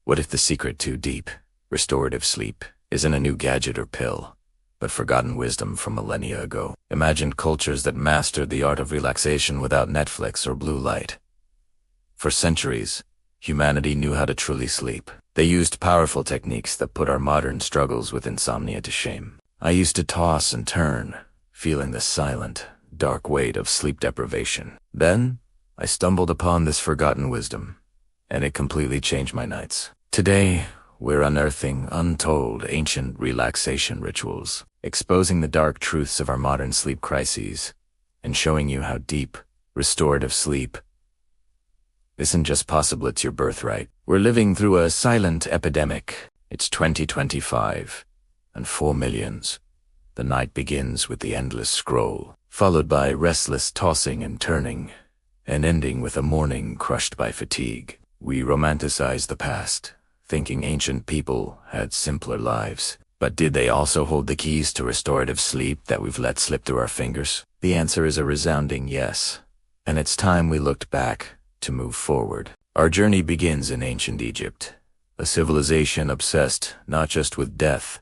What if the secret to deep, restorative sleep isn't a new gadget or pill, but forgotten wisdom from millennia ago? Imagine cultures that mastered the art of relaxation without Netflix or blue light. For centuries, humanity knew how to truly sleep. They used powerful techniques that put our modern struggles with insomnia to shame. I used to toss and turn, feeling the silent, dark weight of sleep deprivation. Then, I stumbled upon this forgotten wisdom, and it completely changed my nights. Today, we're unearthing untold ancient relaxation rituals, exposing the dark truths of our modern sleep crises, and showing you how deep, restorative sleep isn't just possible, it's your birthright. We're living through a silent epidemic. It's 2025, and for millions, the night begins with the endless scroll, followed by restless tossing and turning, and ending with a morning crushed by fatigue. We romanticize the past, thinking ancient people had simpler lives. But did they also hold the keys to restorative sleep that we've let slip through our fingers? The answer is a resounding yes, and it's time we looked back to move forward. Our journey begins in ancient Egypt, a civilization obsessed not just with death,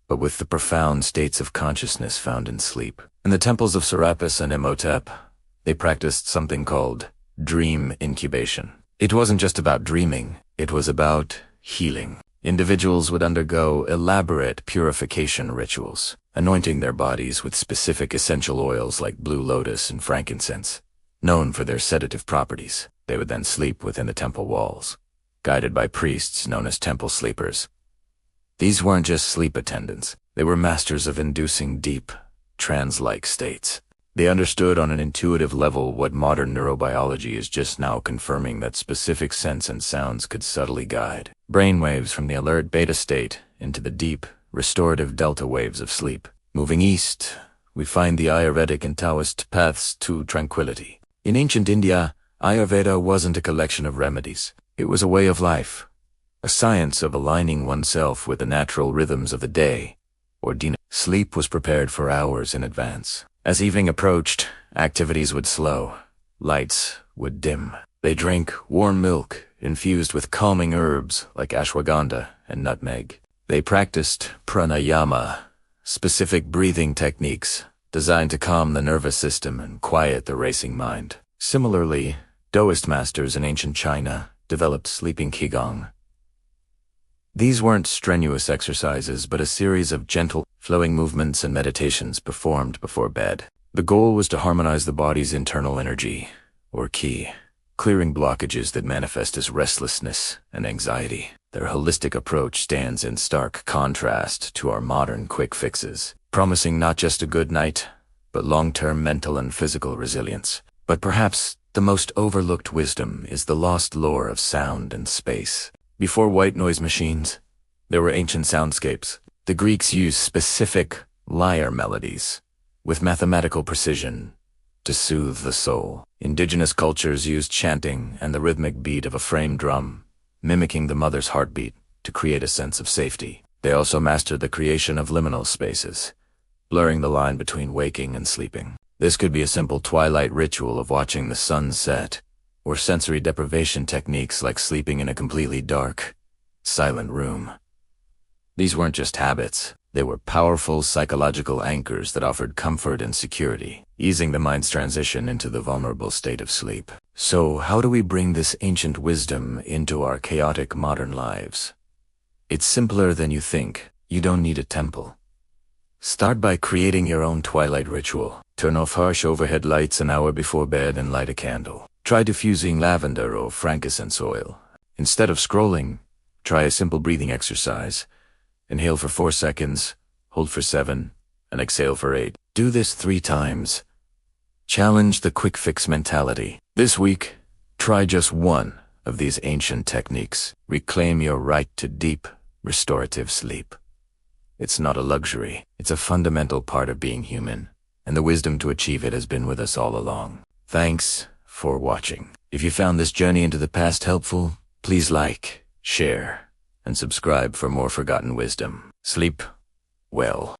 but with the profound states of consciousness found in sleep. In the temples of Serapis and Imhotep, they practiced something called dream incubation. It wasn't just about dreaming, it was about healing. Individuals would undergo elaborate purification rituals, anointing their bodies with specific essential oils like blue lotus and frankincense, known for their sedative properties. They would then sleep within the temple walls, guided by priests known as temple sleepers. These weren't just sleep attendants, they were masters of inducing deep, trance-like states. They understood on an intuitive level what modern neurobiology is just now confirming, that specific scents and sounds could subtly guide brainwaves from the alert beta state into the deep, restorative delta waves of sleep. Moving east, we find the Ayurvedic and Taoist paths to tranquility. In ancient India, Ayurveda wasn't a collection of remedies. It was a way of life, a science of aligning oneself with the natural rhythms of the day, or dina. Sleep was prepared for hours in advance. As evening approached, activities would slow, lights would dim. They drank warm milk infused with calming herbs like ashwagandha and nutmeg. They practiced pranayama, specific breathing techniques designed to calm the nervous system and quiet the racing mind. Similarly, Taoist masters in ancient China developed sleeping qigong. These weren't strenuous exercises, but a series of gentle, flowing movements and meditations performed before bed. The goal was to harmonize the body's internal energy, or qi, clearing blockages that manifest as restlessness and anxiety. Their holistic approach stands in stark contrast to our modern quick fixes, promising not just a good night, but long-term mental and physical resilience. But perhaps the most overlooked wisdom is the lost lore of sound and space. Before white noise machines, there were ancient soundscapes. The Greeks used specific lyre melodies with mathematical precision to soothe the soul. Indigenous cultures used chanting and the rhythmic beat of a frame drum, mimicking the mother's heartbeat to create a sense of safety. They also mastered the creation of liminal spaces, blurring the line between waking and sleeping. This could be a simple twilight ritual of watching the sun set, or sensory deprivation techniques like sleeping in a completely dark, silent room. These weren't just habits, they were powerful psychological anchors that offered comfort and security, easing the mind's transition into the vulnerable state of sleep. So how do we bring this ancient wisdom into our chaotic modern lives? It's simpler than you think. You don't need a temple. Start by creating your own twilight ritual. Turn off harsh overhead lights an hour before bed and light a candle. Try diffusing lavender or frankincense oil. Instead of scrolling, try a simple breathing exercise. Inhale for 4 seconds, hold for 7, and exhale for 8. Do this 3 times. Challenge the quick fix mentality. This week, try just one of these ancient techniques. Reclaim your right to deep, restorative sleep. It's not a luxury, it's a fundamental part of being human, and the wisdom to achieve it has been with us all along. Thanks for watching. If you found this journey into the past helpful, please like, share, and subscribe for more forgotten wisdom. Sleep well.